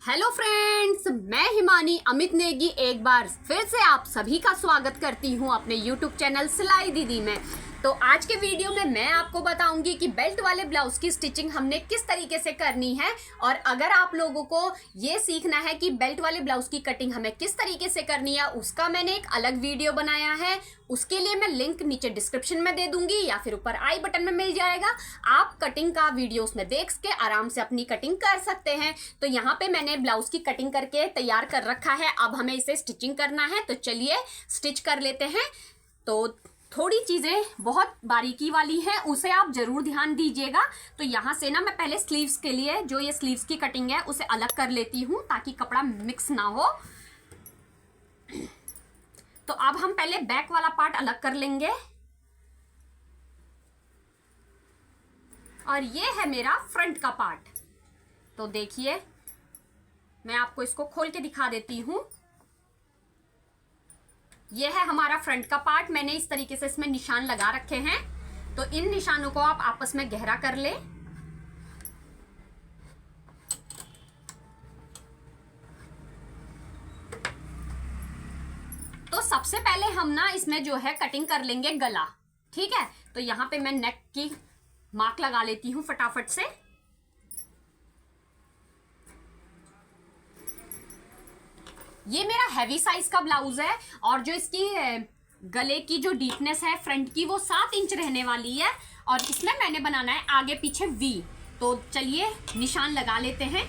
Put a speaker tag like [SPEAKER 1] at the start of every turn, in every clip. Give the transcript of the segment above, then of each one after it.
[SPEAKER 1] Hello friends, मैं हिमानी अमित नेगी एक बार फिर से आप सभी का स्वागत करती हूं अपने यूट्यूब चैनल सिलाई दीदी में। तो आज के वीडियो में मैं आपको बताऊंगी कि बेल्ट वाले ब्लाउज की स्टिचिंग हमने किस तरीके से करनी है। और अगर आप लोगों को ये सीखना है कि बेल्ट वाले ब्लाउज की कटिंग हमें किस तरीके से करनी है, उसका मैंने एक अलग वीडियो बनाया है। उसके लिए मैं लिंक नीचे डिस्क्रिप्शन में दे दूंगी या फिर ऊपर आई बटन में मिल जाएगा। आप कटिंग का वीडियो उसमें देख के आराम से अपनी कटिंग कर सकते हैं। तो यहाँ पे मैंने ब्लाउज की कटिंग करके तैयार कर रखा है। अब हमें इसे स्टिचिंग करना है, तो चलिए स्टिच कर लेते हैं। तो थोड़ी चीजें बहुत बारीकी वाली हैं, उसे आप जरूर ध्यान दीजिएगा। तो यहाँ से ना मैं पहले स्लीव्स के लिए जो ये स्लीव्स की कटिंग है उसे अलग कर लेती हूँ ताकि कपड़ा मिक्स ना हो। तो अब हम पहले बैक वाला पार्ट अलग कर लेंगे। और ये है मेरा फ्रंट का पार्ट। तो देखिए, मैं आपको इसको खोल के दिखा देती हूं। ये है हमारा फ्रंट का पार्ट। मैंने इस तरीके से इसमें निशान लगा रखे हैं। तो इन निशानों को आप आपस में गहरा कर ले। तो सबसे पहले हम ना इसमें जो है कटिंग कर लेंगे गला। ठीक है, तो यहां पे मैं नेक की मार्क लगा लेती हूं फटाफट से। ये मेरा हैवी साइज का ब्लाउज है और जो इसकी गले की जो डीपनेस है फ्रंट की वो 7 इंच रहने वाली है। और इसमें मैंने बनाना है आगे पीछे वी। तो चलिए निशान लगा लेते हैं।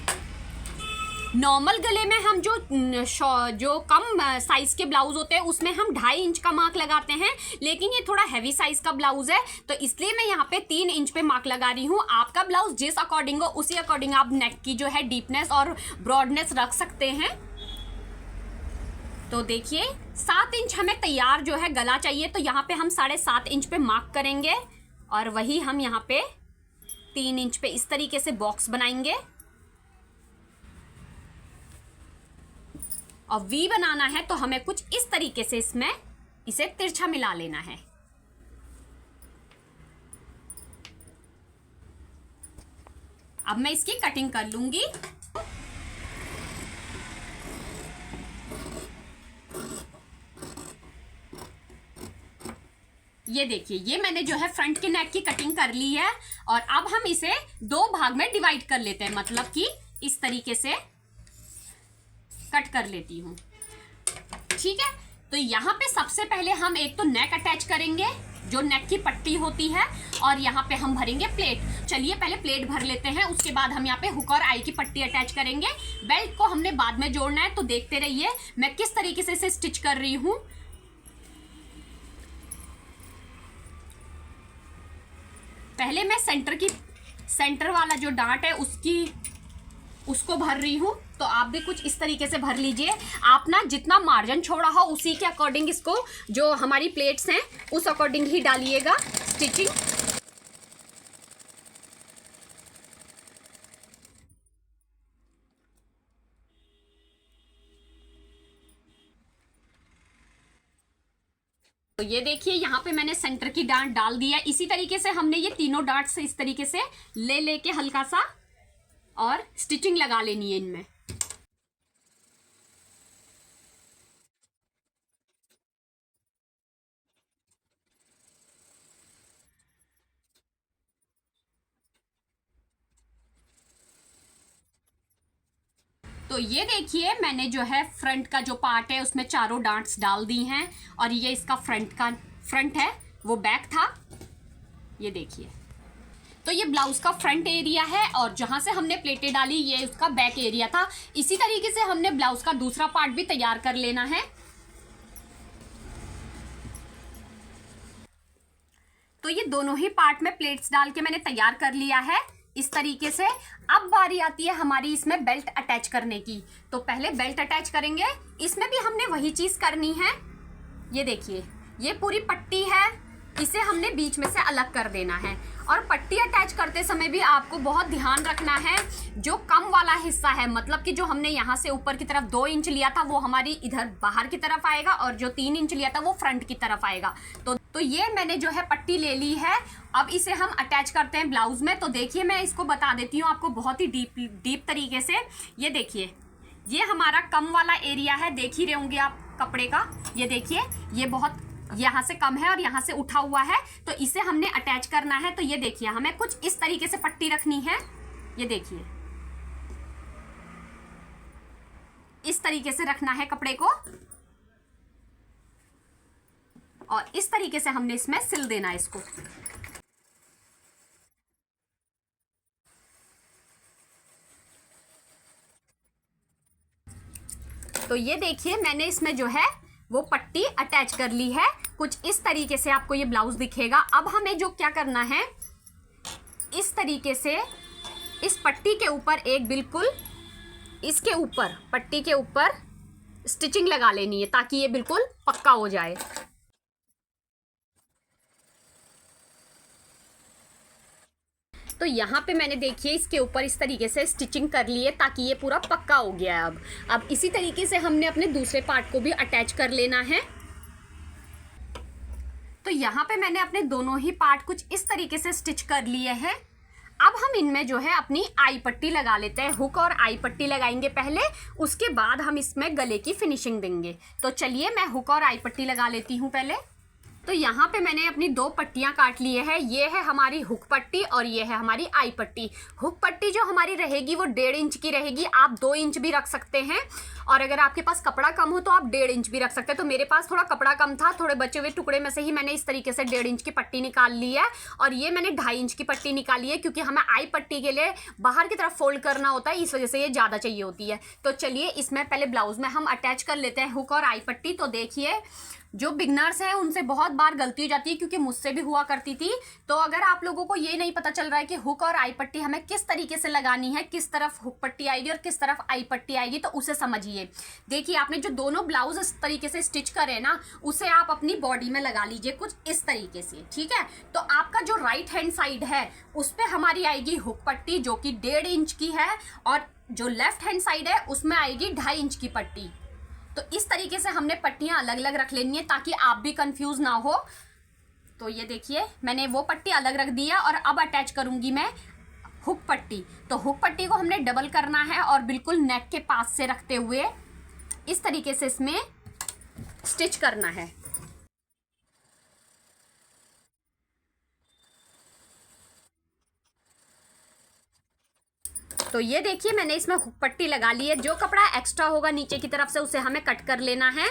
[SPEAKER 1] नॉर्मल गले में हम जो कम साइज के ब्लाउज होते हैं उसमें हम 2.5 इंच का मार्क लगाते हैं, लेकिन ये थोड़ा हैवी साइज का ब्लाउज है तो इसलिए मैं यहाँ पे 3 इंच पे मार्क लगा रही हूँ। आपका ब्लाउज जिस अकॉर्डिंग हो उसी अकॉर्डिंग आप नेक की जो है डीपनेस और ब्रॉडनेस रख सकते हैं। तो देखिए 7 इंच हमें तैयार जो है गला चाहिए, तो यहाँ पे हम 7.5 इंच पे मार्क करेंगे और वही हम यहाँ पे 3 इंच पे इस तरीके से बॉक्स बनाएंगे। और वी बनाना है तो हमें कुछ इस तरीके से इसमें इसे तिरछा मिला लेना है। अब मैं इसकी कटिंग कर लूंगी। ये देखिए, ये मैंने जो है फ्रंट के नेक की कटिंग कर ली है। और अब हम इसे 2 भाग में डिवाइड कर लेते हैं, मतलब कि इस तरीके से कट कर लेती हूं। ठीक है, तो यहाँ पे सबसे पहले हम एक तो नेक अटैच करेंगे, जो नेक की पट्टी होती है, और यहाँ पे हम भरेंगे प्लेट। चलिए पहले प्लेट भर लेते हैं, उसके बाद हम यहाँ पे हुक और आई की पट्टी अटैच करेंगे। बेल्ट को हमने बाद में जोड़ना है, तो देखते रहिए मैं किस तरीके से इसे स्टिच कर रही हूं। पहले मैं सेंटर वाला जो डांट है उसको भर रही हूं। तो आप भी कुछ इस तरीके से भर लीजिए। आप ना जितना मार्जिन छोड़ा हो उसी के अकॉर्डिंग इसको, जो हमारी प्लेट्स हैं उस अकॉर्डिंग ही डालिएगा स्टिचिंग। तो ये देखिए, यहाँ पे मैंने सेंटर की डांट डाल दिया। इसी तरीके से हमने ये तीनों डांट से इस तरीके से लेके हल्का सा और स्टिचिंग लगा लेनी है इनमें। तो ये देखिए, मैंने जो है फ्रंट का जो पार्ट है उसमें चारों डांट्स डाल दी हैं। और ये इसका फ्रंट है, वो बैक था। ये देखिए, तो ये ब्लाउज का फ्रंट एरिया है और जहां से हमने प्लेटें डाली ये उसका बैक एरिया था। इसी तरीके से हमने ब्लाउज का दूसरा पार्ट भी तैयार कर लेना है। तो ये दोनों ही पार्ट में प्लेट्स डाल के मैंने तैयार कर लिया है इस तरीके से। अब बारी आती है हमारी इसमें बेल्ट अटैच करने की। तो पहले बेल्ट अटैच करेंगे। इसमें भी हमने वही चीज करनी है। ये देखिए, ये पूरी पट्टी है, इसे हमने बीच में से अलग कर देना है। और पट्टी अटैच करते समय भी आपको बहुत ध्यान रखना है, जो कम वाला हिस्सा है, मतलब कि जो हमने यहाँ से ऊपर की तरफ 2 इंच लिया था वो हमारी इधर बाहर की तरफ आएगा, और जो 3 इंच लिया था वो फ्रंट की तरफ आएगा। तो ये मैंने जो है पट्टी ले ली है। अब इसे हम अटैच करते हैं ब्लाउज में। तो देखिए, मैं इसको बता देती हूँ आपको बहुत ही डीप तरीके से। ये देखिए, ये हमारा कम वाला एरिया है, देख ही रहे होंगे आप कपड़े का। ये देखिए, ये बहुत यहाँ से कम है और यहाँ से उठा हुआ है, तो इसे हमने अटैच करना है। तो ये देखिए, हमें कुछ इस तरीके से पट्टी रखनी है। ये देखिए, इस तरीके से रखना है कपड़े को और इस तरीके से हमने इसमें सिल देना है इसको। तो ये देखिए, मैंने इसमें जो है वो पट्टी अटैच कर ली है। कुछ इस तरीके से आपको ये ब्लाउज दिखेगा। अब हमें जो क्या करना है, इस तरीके से इस पट्टी के ऊपर एक बिल्कुल इसके ऊपर पट्टी के ऊपर स्टिचिंग लगा लेनी है ताकि ये बिल्कुल पक्का हो जाए। तो यहाँ पे मैंने देखिए इसके ऊपर इस तरीके से स्टिचिंग कर ली है ताकि ये पूरा पक्का हो गया है। अब इसी तरीके से हमने अपने दूसरे पार्ट को भी अटैच कर लेना है। तो यहाँ पे मैंने अपने दोनों ही पार्ट कुछ इस तरीके से स्टिच कर लिए हैं। अब हम इनमें जो है अपनी आई पट्टी लगा लेते हैं। हुक और आई पट्टी लगाएंगे पहले, उसके बाद हम इसमें गले की फिनिशिंग देंगे। तो चलिए मैं हुक और आई पट्टी लगा लेती हूँ पहले। तो यहाँ पे मैंने अपनी दो पट्टियाँ काट लिए हैं। ये है हमारी हुक पट्टी और ये है हमारी आई पट्टी। हुक पट्टी जो हमारी रहेगी वो 1.5 इंच की रहेगी। आप 2 इंच भी रख सकते हैं और अगर आपके पास कपड़ा कम हो तो आप 1.5 इंच भी रख सकते हैं। तो मेरे पास थोड़ा कपड़ा कम था, थोड़े बचे हुए टुकड़े में से ही मैंने इस तरीके से 1.5 इंच की पट्टी निकाल ली है। और ये मैंने 2.5 इंच की पट्टी निकाली है क्योंकि हमें आई पट्टी के लिए बाहर की तरफ फोल्ड करना होता है, इस वजह से ये ज़्यादा चाहिए होती है। तो चलिए इसमें पहले ब्लाउज में हम अटैच कर लेते हैं हुक और आई पट्टी। तो देखिए, जो बिगनर्स हैं उनसे बहुत बार गलती हो जाती है क्योंकि मुझसे भी हुआ करती थी। तो अगर आप लोगों को ये नहीं पता चल रहा है कि हुक और आई पट्टी हमें किस तरीके से लगानी है, किस तरफ हुक पट्टी आएगी और किस तरफ आई पट्टी आएगी, तो उसे समझिए। देखिए, आपने जो दोनों ब्लाउज इस तरीके से स्टिच करे ना, उसे आप अपनी बॉडी में लगा लीजिए कुछ इस तरीके से, ठीक है। तो आपका जो राइट हैंड साइड है उस पर हमारी आएगी हुक पट्टी जो कि 1.5 इंच की है और जो लेफ्ट हैंड साइड है उसमें आएगी 2.5 इंच की पट्टी। तो इस तरीके से हमने पट्टियां अलग अलग रख लेनी है ताकि आप भी कंफ्यूज ना हो। तो ये देखिए, मैंने वो पट्टी अलग रख दी है और अब अटैच करूंगी मैं हुक पट्टी। तो हुक पट्टी को हमने डबल करना है और बिल्कुल नेक के पास से रखते हुए इस तरीके से इसमें स्टिच करना है। तो ये देखिए, मैंने इसमें हुक पट्टी लगा ली है। जो कपड़ा एक्स्ट्रा होगा नीचे की तरफ से उसे हमें कट कर लेना है।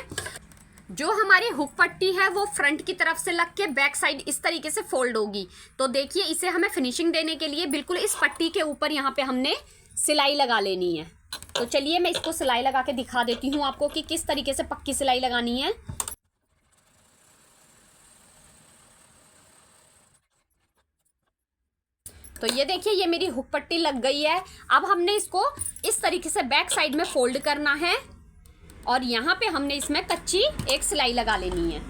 [SPEAKER 1] जो हमारी हुक पट्टी है वो फ्रंट की तरफ से लग के बैक साइड इस तरीके से फोल्ड होगी। तो देखिए, इसे हमें फिनिशिंग देने के लिए बिल्कुल इस पट्टी के ऊपर यहाँ पे हमने सिलाई लगा लेनी है। तो चलिए मैं इसको सिलाई लगा के दिखा देती हूँ आपको कि किस तरीके से पक्की सिलाई लगानी है। तो ये देखिए, ये मेरी हुक पट्टी लग गई है। अब हमने इसको इस तरीके से बैक साइड में फोल्ड करना है और यहाँ पे हमने इसमें कच्ची एक सिलाई लगा लेनी है।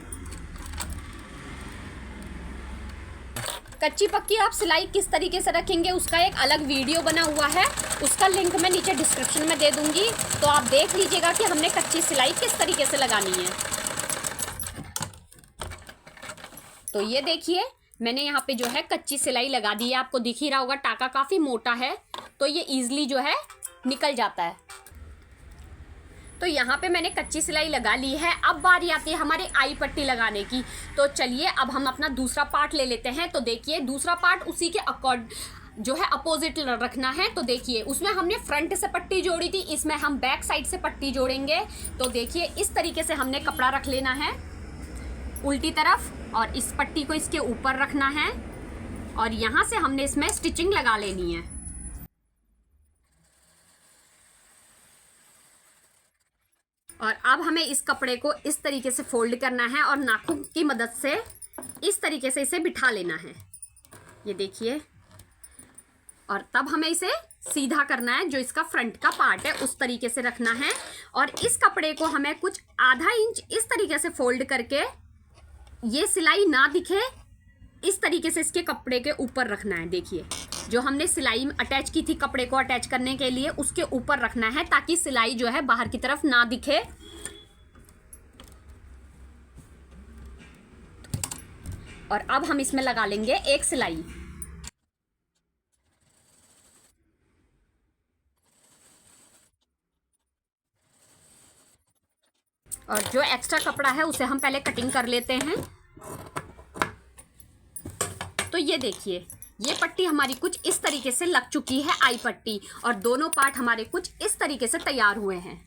[SPEAKER 1] कच्ची पक्की आप सिलाई किस तरीके से रखेंगे उसका एक अलग वीडियो बना हुआ है, उसका लिंक मैं नीचे डिस्क्रिप्शन में दे दूंगी। तो आप देख लीजिएगा कि हमने कच्ची सिलाई किस तरीके से लगानी है। तो ये देखिए, मैंने यहाँ पे जो है कच्ची सिलाई लगा दी है। आपको दिख ही रहा होगा, टाका काफी मोटा है तो ये इजीली जो है निकल जाता है। तो यहाँ पे मैंने कच्ची सिलाई लगा ली है। अब बारी आती है हमारी आई पट्टी लगाने की। तो चलिए अब हम अपना दूसरा पार्ट ले लेते हैं। तो देखिए, दूसरा पार्ट उसी के अकॉर्ड जो है अपोजिट रखना है। तो देखिए, उसमें हमने फ्रंट से पट्टी जोड़ी थी, इसमें हम बैक साइड से पट्टी जोड़ेंगे। तो देखिए, इस तरीके से हमने कपड़ा रख लेना है उल्टी तरफ और इस पट्टी को इसके ऊपर रखना है और यहाँ से हमने इसमें स्टिचिंग लगा लेनी है। और अब हमें इस कपड़े को इस तरीके से फोल्ड करना है और नाखून की मदद से इस तरीके से इसे बिठा लेना है। ये देखिए, और तब हमें इसे सीधा करना है। जो इसका फ्रंट का पार्ट है उस तरीके से रखना है और इस कपड़े को हमें कुछ आधा इंच इस तरीके से फोल्ड करके ये सिलाई ना दिखे इस तरीके से इसके कपड़े के ऊपर रखना है। देखिए, जो हमने सिलाई अटैच की थी कपड़े को अटैच करने के लिए उसके ऊपर रखना है ताकि सिलाई जो है बाहर की तरफ ना दिखे। और अब हम इसमें लगा लेंगे एक सिलाई। और जो एक्स्ट्रा कपड़ा है उसे हम पहले कटिंग कर लेते हैं। तो ये देखिए, ये पट्टी हमारी कुछ इस तरीके से लग चुकी है, आई पट्टी, और दोनों पार्ट हमारे कुछ इस तरीके से तैयार हुए हैं।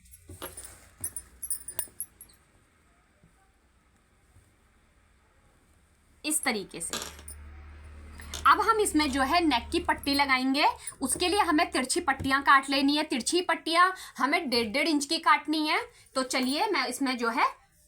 [SPEAKER 1] इस तरीके से अब हम इसमें जो है नेक की पट्टी लगाएंगे। उसके लिए हमें तिरछी पट्टियां काट लेनी है। तिरछी पट्टियां हमें 1.5 इंच की काटनी है। तो चलिए मैं इसमें जो है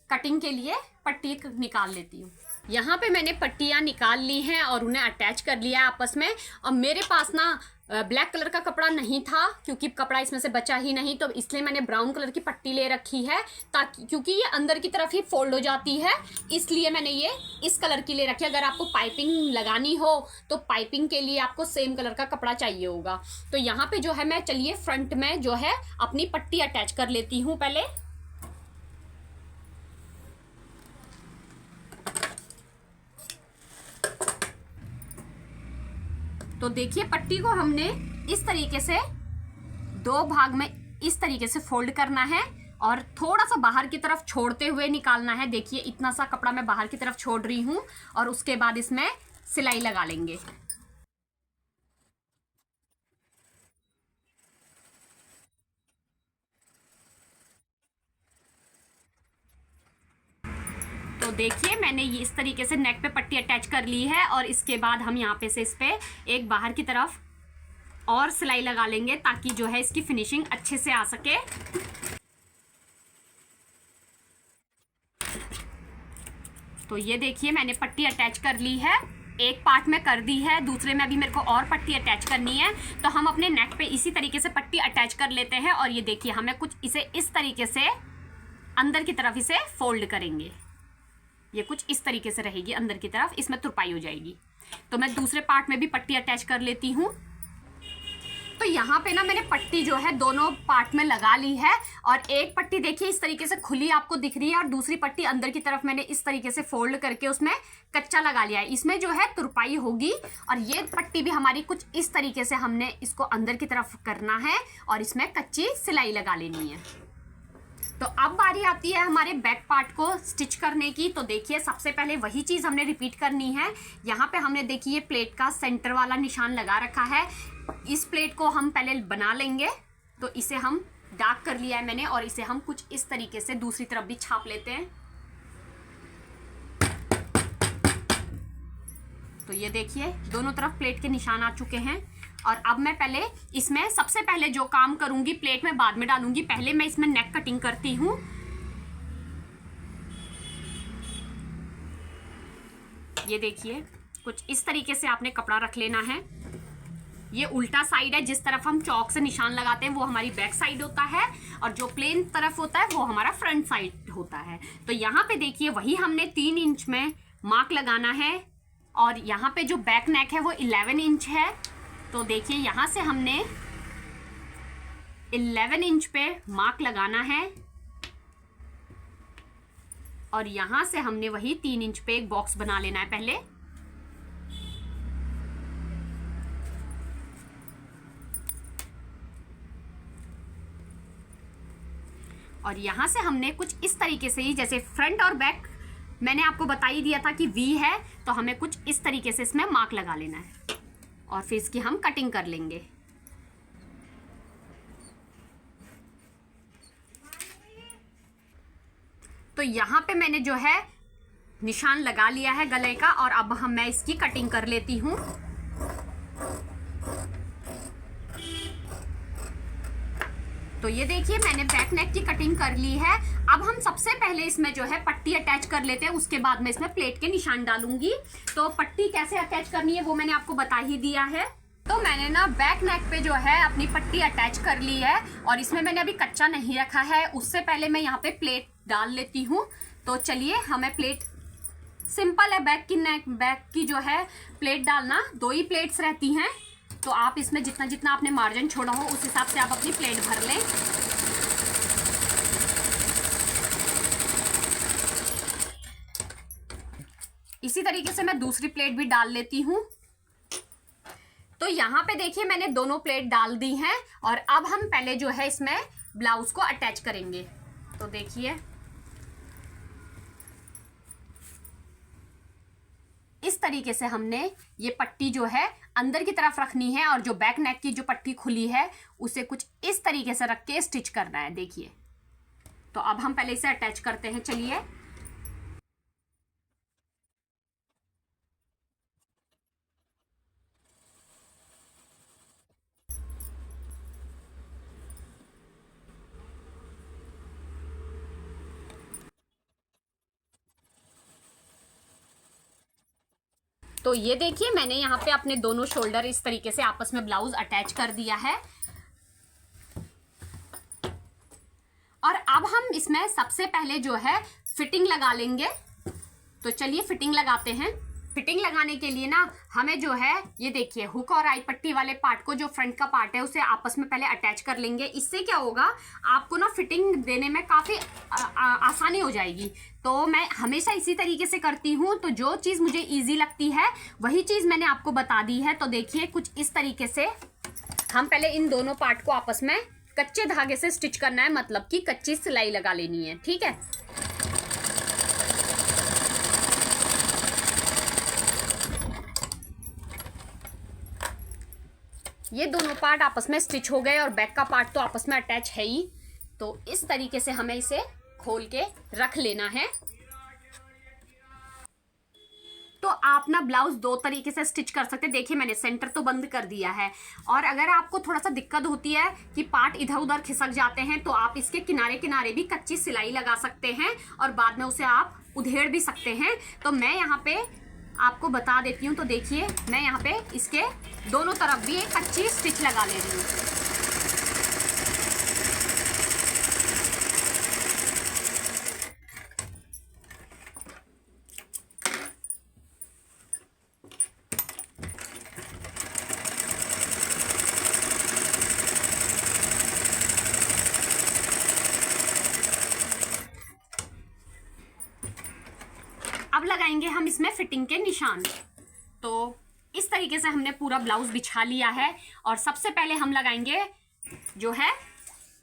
[SPEAKER 1] कटिंग के लिए पट्टी निकाल लेती हूँ। यहाँ पे मैंने पट्टियां निकाल ली हैं और उन्हें अटैच कर लिया है आपस में। और मेरे पास ना ब्लैक कलर का कपड़ा नहीं था, क्योंकि कपड़ा इसमें से बचा ही नहीं, तो इसलिए मैंने ब्राउन कलर की पट्टी ले रखी है, ताकि क्योंकि ये अंदर की तरफ ही फोल्ड हो जाती है, इसलिए मैंने ये इस कलर की ले रखी है। अगर आपको पाइपिंग लगानी हो तो पाइपिंग के लिए आपको सेम कलर का कपड़ा चाहिए होगा। तो यहाँ पे जो है मैं, चलिए फ्रंट में जो है अपनी पट्टी अटैच कर लेती हूँ पहले। तो देखिए, पट्टी को हमने इस तरीके से 2 भाग में इस तरीके से फोल्ड करना है और थोड़ा सा बाहर की तरफ छोड़ते हुए निकालना है। देखिए, इतना सा कपड़ा मैं बाहर की तरफ छोड़ रही हूं और उसके बाद इसमें सिलाई लगा लेंगे। तो देखिए, मैंने ये इस तरीके से नेक पे पट्टी अटैच कर ली है और इसके बाद हम यहाँ पे से इस पे एक बाहर की तरफ और सिलाई लगा लेंगे, ताकि जो है इसकी फिनिशिंग अच्छे से आ सके। तो ये देखिए, मैंने पट्टी अटैच कर ली है। एक पार्ट में कर दी है, दूसरे में अभी मेरे को और पट्टी अटैच करनी है। तो हम अपने नेक पे इसी तरीके से पट्टी अटैच कर लेते हैं और ये देखिए, हमें कुछ इसे इस तरीके से अंदर की तरफ इसे फोल्ड करेंगे। ये कुछ इस तरीके से रहेगी अंदर की तरफ, इसमें तुरपाई हो जाएगी। तो मैं दूसरे पार्ट में भी पट्टी अटैच कर लेती हूँ। तो यहाँ पे ना मैंने पट्टी जो है दोनों पार्ट में लगा ली है और एक पट्टी देखिए इस तरीके से खुली आपको दिख रही है और दूसरी पट्टी अंदर की तरफ मैंने इस तरीके से फोल्ड करके उसमें कच्चा लगा लिया है। इसमें जो है तुरपाई होगी और ये पट्टी भी हमारी कुछ इस तरीके से हमने इसको अंदर की तरफ करना है और इसमें कच्ची सिलाई लगा लेनी है। तो अब बारी आती है हमारे बैक पार्ट को स्टिच करने की। तो देखिए, सबसे पहले वही चीज़ हमने रिपीट करनी है। यहाँ पे हमने देखिए प्लेट का सेंटर वाला निशान लगा रखा है। इस प्लेट को हम पहले बना लेंगे। तो इसे हम डार्क कर लिया है मैंने और इसे हम कुछ इस तरीके से दूसरी तरफ भी छाप लेते हैं। तो ये देखिए, दोनों तरफ प्लेट के निशान आ चुके हैं। और अब मैं पहले इसमें सबसे पहले जो काम करूंगी, प्लेट में बाद में डालूंगी, पहले मैं इसमें नेक कटिंग करती हूँ। ये देखिए, कुछ इस तरीके से आपने कपड़ा रख लेना है। ये उल्टा साइड है, जिस तरफ हम चौक से निशान लगाते हैं वो हमारी बैक साइड होता है और जो प्लेन तरफ होता है वो हमारा फ्रंट साइड होता है। तो यहाँ पे देखिए, वही हमने 3 इंच में मार्क लगाना है और यहाँ पे जो बैक नेक है वो 11 इंच है। तो देखिए, यहाँ से हमने 11 इंच पे मार्क लगाना है और यहाँ से हमने वही 3 इंच पे एक बॉक्स बना लेना है पहले। और यहाँ से हमने कुछ इस तरीके से ही, जैसे फ्रंट और बैक मैंने आपको बता ही दिया था कि वी है, तो हमें कुछ इस तरीके से इसमें मार्क लगा लेना है और फिर इसकी हम कटिंग कर लेंगे। तो यहाँ पे मैंने जो है निशान लगा लिया है गले का और अब मैं इसकी कटिंग कर लेती हूँ। तो ये देखिए, मैंने बैक नेक की कटिंग कर ली है। अब हम सबसे पहले इसमें जो है पट्टी अटैच कर लेते हैं, उसके बाद मैं इसमें प्लेट के निशान डालूंगी। तो पट्टी कैसे अटैच करनी है वो मैंने आपको बता ही दिया है। तो मैंने ना बैक नेक पे जो है अपनी पट्टी अटैच कर ली है और इसमें मैंने अभी कच्चा नहीं रखा है। उससे पहले मैं यहाँ पे प्लेट डाल लेती हूँ। तो चलिए, हमें प्लेट सिंपल है, बैक की जो है प्लेट डालना 2 ही प्लेट्स रहती हैं। तो आप इसमें जितना जितना आपने मार्जिन छोड़ा हो उस हिसाब से आप अपनी प्लेट भर लें। इसी तरीके से मैं दूसरी प्लेट भी डाल लेती हूँ। तो यहाँ पे देखिए, मैंने दोनों प्लेट डाल दी हैं और अब हम पहले जो है इसमें ब्लाउज को अटैच करेंगे। तो देखिए, इस तरीके से हमने ये पट्टी जो है अंदर की तरफ रखनी है और जो बैक नेक की जो पट्टी खुली है उसे कुछ इस तरीके से रख के स्टिच करना है। देखिए, तो अब हम पहले इसे अटैच करते हैं। चलिए, तो ये देखिए मैंने यहाँ पे अपने दोनों शोल्डर इस तरीके से आपस में ब्लाउज अटैच कर दिया है। और अब हम इसमें सबसे पहले जो है फिटिंग लगा लेंगे। तो चलिए फिटिंग लगाते हैं। फिटिंग लगाने के लिए ना हमें जो है ये देखिए हुक और आई पट्टी वाले पार्ट को, जो फ्रंट का पार्ट है, उसे आपस में पहले अटैच कर लेंगे। इससे क्या होगा, आपको ना फिटिंग देने में काफ़ी आसानी हो जाएगी। तो मैं हमेशा इसी तरीके से करती हूँ। तो जो चीज़ मुझे ईजी लगती है वही चीज़ मैंने आपको बता दी है। तो देखिए कुछ इस तरीके से हम पहले इन दोनों पार्ट को आपस में कच्चे धागे से स्टिच करना है, मतलब कि कच्ची सिलाई लगा लेनी है। ठीक है, ये दोनों पार्ट आपस में स्टिच हो गए और बैक का पार्ट तो आपस में अटैच है ही। तो इस तरीके से हमें इसे खोल के रख लेना है। तो आप ना ब्लाउज दो तरीके से स्टिच कर सकते हैं। देखिए मैंने सेंटर तो बंद कर दिया है, और अगर आपको थोड़ा सा दिक्कत होती है कि पार्ट इधर उधर खिसक जाते हैं तो आप इसके किनारे किनारे भी कच्ची सिलाई लगा सकते हैं और बाद में उसे आप उधेड़ भी सकते हैं। तो मैं यहाँ पे आपको बता देती हूँ। तो देखिए मैं यहाँ पे इसके दोनों तरफ भी एक कच्ची स्टिच लगा ले रही हूँ। अब लगाएंगे हम इसमें फिटिंग के निशान। तो इस तरीके से हमने पूरा ब्लाउज बिछा लिया है और सबसे पहले हम लगाएंगे जो है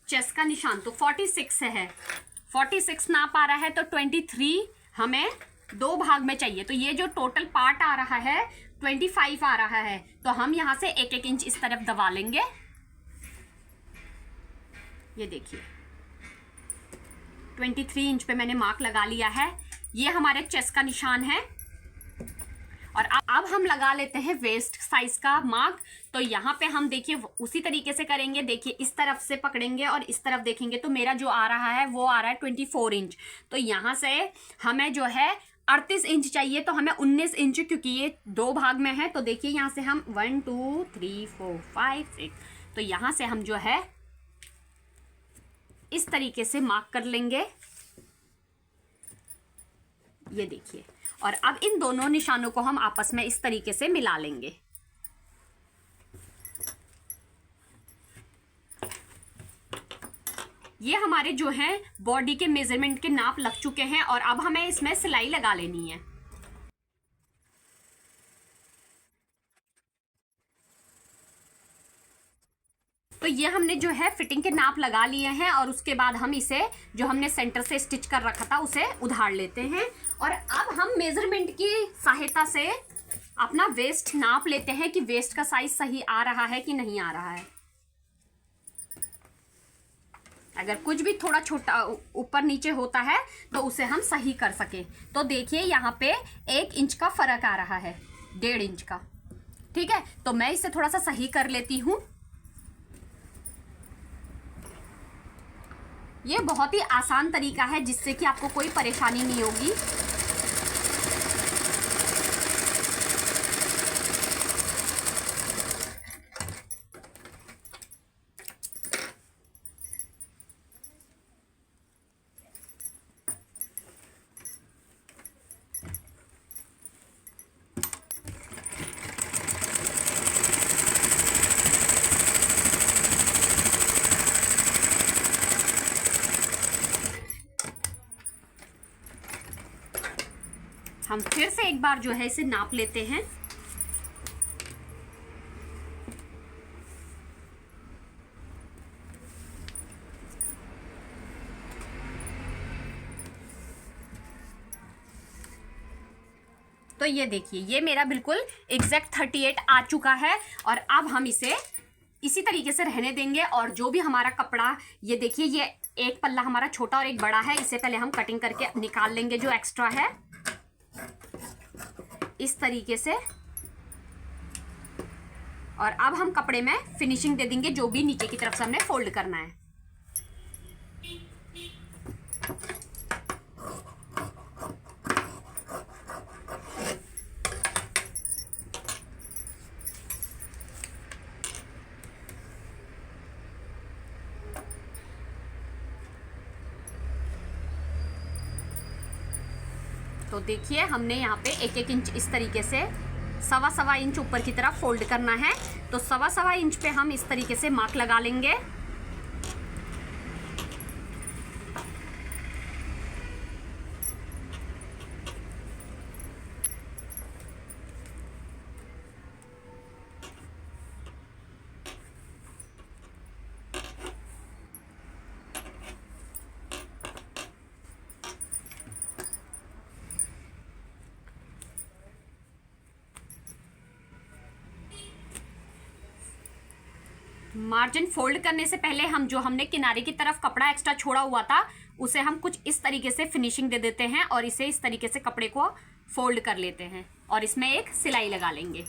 [SPEAKER 1] चेस्ट का निशान। तो 46 है, 46 नाप आ रहा है, तो 23 हमें दो भाग में चाहिए। तो ये जो टोटल पार्ट आ रहा है 25 आ रहा है, तो हम यहां से एक एक इंच इस तरफ दबा लेंगे। ये देखिए 23 इंच पे मैंने मार्क लगा लिया है। ये हमारे चेस्ट का निशान है। और अब हम लगा लेते हैं वेस्ट साइज का मार्क। तो यहाँ पे हम देखिए उसी तरीके से करेंगे। देखिए इस तरफ से पकड़ेंगे और इस तरफ देखेंगे, तो मेरा जो आ रहा है वो आ रहा है 24 इंच। तो यहाँ से हमें जो है 38 इंच चाहिए, तो हमें 19 इंच, क्योंकि ये दो भाग में है। तो देखिए यहाँ से हम 1 2 3 4 5 6, तो यहाँ से हम जो है इस तरीके से मार्क कर लेंगे। ये देखिए, और अब इन दोनों निशानों को हम आपस में इस तरीके से मिला लेंगे। ये हमारे जो है बॉडी के मेजरमेंट के नाप लग चुके हैं और अब हमें इसमें सिलाई लगा लेनी है। तो ये हमने जो है फिटिंग के नाप लगा लिए हैं और उसके बाद हम इसे जो हमने सेंटर से स्टिच कर रखा था उसे उधार लेते हैं। और अब हम मेजरमेंट की सहायता से अपना वेस्ट नाप लेते हैं कि वेस्ट का साइज सही आ रहा है कि नहीं आ रहा है। अगर कुछ भी थोड़ा छोटा ऊपर नीचे होता है तो उसे हम सही कर सके। तो देखिए यहाँ पे 1 इंच का फर्क आ रहा है, 1.5 इंच का। ठीक है, तो मैं इसे थोड़ा सा सही कर लेती हूँ। ये बहुत ही आसान तरीका है जिससे कि आपको कोई परेशानी नहीं होगी। हम फिर से एक बार जो है इसे नाप लेते हैं। तो ये देखिए, ये मेरा बिल्कुल एग्जैक्ट 38 आ चुका है। और अब हम इसे इसी तरीके से रहने देंगे। और जो भी हमारा कपड़ा, ये देखिए, ये एक पल्ला हमारा छोटा और एक बड़ा है, इसे पहले हम कटिंग करके निकाल लेंगे जो एक्स्ट्रा है, इस तरीके से। और अब हम कपड़े में फिनिशिंग दे देंगे, जो भी नीचे की तरफ से हमने फोल्ड करना है। तो देखिए, हमने यहाँ पे 1-1 इंच इस तरीके से 1.25 इंच ऊपर की तरफ फोल्ड करना है। तो 1.25 इंच पे हम इस तरीके से मार्क लगा लेंगे। मार्जिन फोल्ड करने से पहले हम जो हमने किनारे की तरफ कपड़ा एक्स्ट्रा छोड़ा हुआ था, उसे हम कुछ इस तरीके से फिनिशिंग दे देते हैं और इसे इस तरीके से कपड़े को फोल्ड कर लेते हैं और इसमें एक सिलाई लगा लेंगे।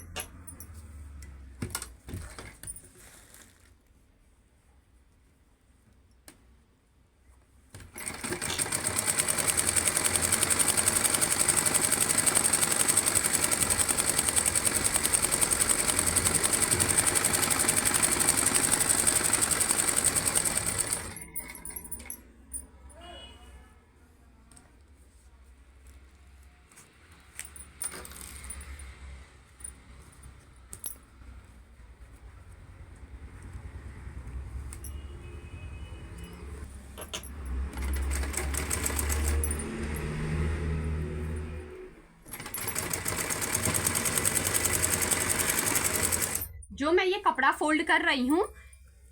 [SPEAKER 1] जो मैं ये कपड़ा फोल्ड कर रही हूँ,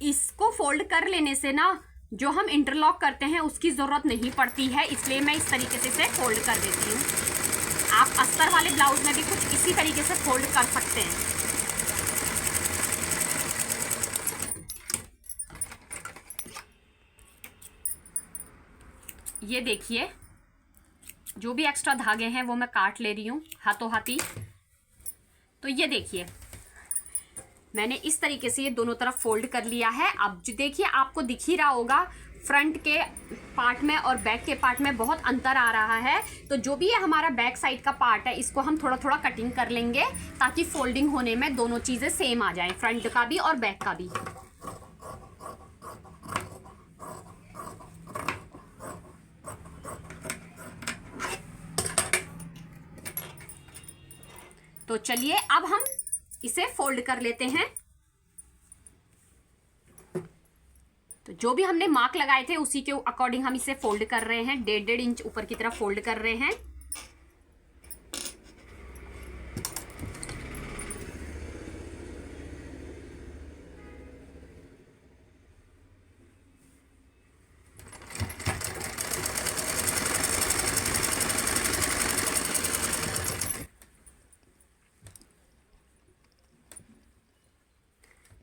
[SPEAKER 1] इसको फोल्ड कर लेने से ना जो हम इंटरलॉक करते हैं उसकी ज़रूरत नहीं पड़ती है, इसलिए मैं इस तरीके से इसे फोल्ड कर देती हूँ। आप अस्तर वाले ब्लाउज में भी कुछ इसी तरीके से फोल्ड कर सकते हैं। ये देखिए, जो भी एक्स्ट्रा धागे हैं वो मैं काट ले रही हूँ हाथों हाथी। तो ये देखिए, मैंने इस तरीके से ये दोनों तरफ फोल्ड कर लिया है। अब जो देखिए, आपको दिख ही रहा होगा फ्रंट के पार्ट में और बैक के पार्ट में बहुत अंतर आ रहा है। तो जो भी ये हमारा बैक साइड का पार्ट है, इसको हम थोड़ा थोड़ा कटिंग कर लेंगे ताकि फोल्डिंग होने में दोनों चीज़ें सेम आ जाएं, फ्रंट का भी और बैक का भी। तो चलिए, अब हम इसे फोल्ड कर लेते हैं। तो जो भी हमने मार्क लगाए थे उसी के अकॉर्डिंग हम इसे फोल्ड कर रहे हैं, 1.5 इंच ऊपर की तरफ फोल्ड कर रहे हैं।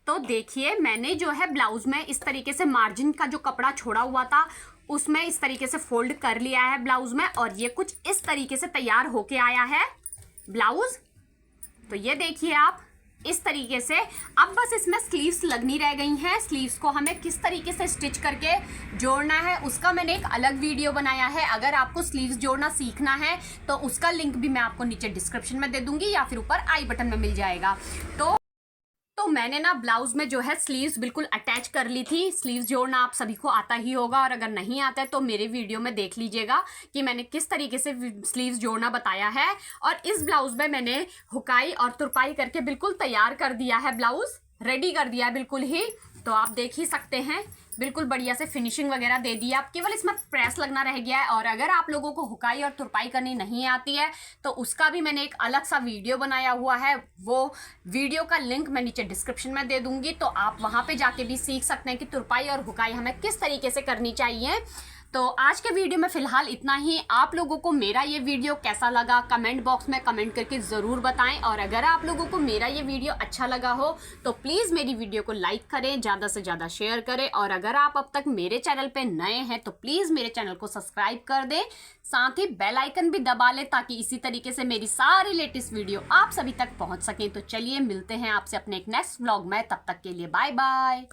[SPEAKER 1] तो देखिए, मैंने जो है ब्लाउज में इस तरीके से मार्जिन का जो कपड़ा छोड़ा हुआ था उसमें इस तरीके से फोल्ड कर लिया है ब्लाउज में, और ये कुछ इस तरीके से तैयार होके आया है ब्लाउज। तो ये देखिए आप, इस तरीके से। अब बस इसमें स्लीव्स लगनी रह गई हैं। स्लीव्स को हमें किस तरीके से स्टिच करके जोड़ना है उसका मैंने एक अलग वीडियो बनाया है। अगर आपको स्लीव्स जोड़ना सीखना है तो उसका लिंक भी मैं आपको नीचे डिस्क्रिप्शन में दे दूंगी या फिर ऊपर आई बटन में मिल जाएगा। तो मैंने ना ब्लाउज में जो है स्लीव्स बिल्कुल अटैच कर ली थी। स्लीव्स जोड़ना आप सभी को आता ही होगा, और अगर नहीं आता है तो मेरे वीडियो में देख लीजिएगा कि मैंने किस तरीके से स्लीव्स जोड़ना बताया है। और इस ब्लाउज में मैंने हुकाई और तुरपाई करके बिल्कुल तैयार कर दिया है, ब्लाउज रेडी कर दिया है बिल्कुल ही। तो आप देख ही सकते हैं, बिल्कुल बढ़िया से फिनिशिंग वगैरह दे दी है। अब केवल इसमें प्रेस लगना रह गया है। और अगर आप लोगों को हुकाई और तुरपाई करनी नहीं आती है तो उसका भी मैंने एक अलग सा वीडियो बनाया हुआ है। वो वीडियो का लिंक मैं नीचे डिस्क्रिप्शन में दे दूंगी, तो आप वहां पे जाके भी सीख सकते हैं कि तुरपाई और हुकाई हमें किस तरीके से करनी चाहिए। तो आज के वीडियो में फिलहाल इतना ही। आप लोगों को मेरा ये वीडियो कैसा लगा कमेंट बॉक्स में कमेंट करके ज़रूर बताएं, और अगर आप लोगों को मेरा ये वीडियो अच्छा लगा हो तो प्लीज़ मेरी वीडियो को लाइक करें, ज़्यादा से ज़्यादा शेयर करें, और अगर आप अब तक मेरे चैनल पे नए हैं तो प्लीज़ मेरे चैनल को सब्सक्राइब कर दें, साथ ही बेल आइकन भी दबा लें ताकि इसी तरीके से मेरी सारी लेटेस्ट वीडियो आप सभी तक पहुंच सकें। तो चलिए मिलते हैं आपसे अपने एक नेक्स्ट व्लॉग में, तब तक के लिए बाय बाय।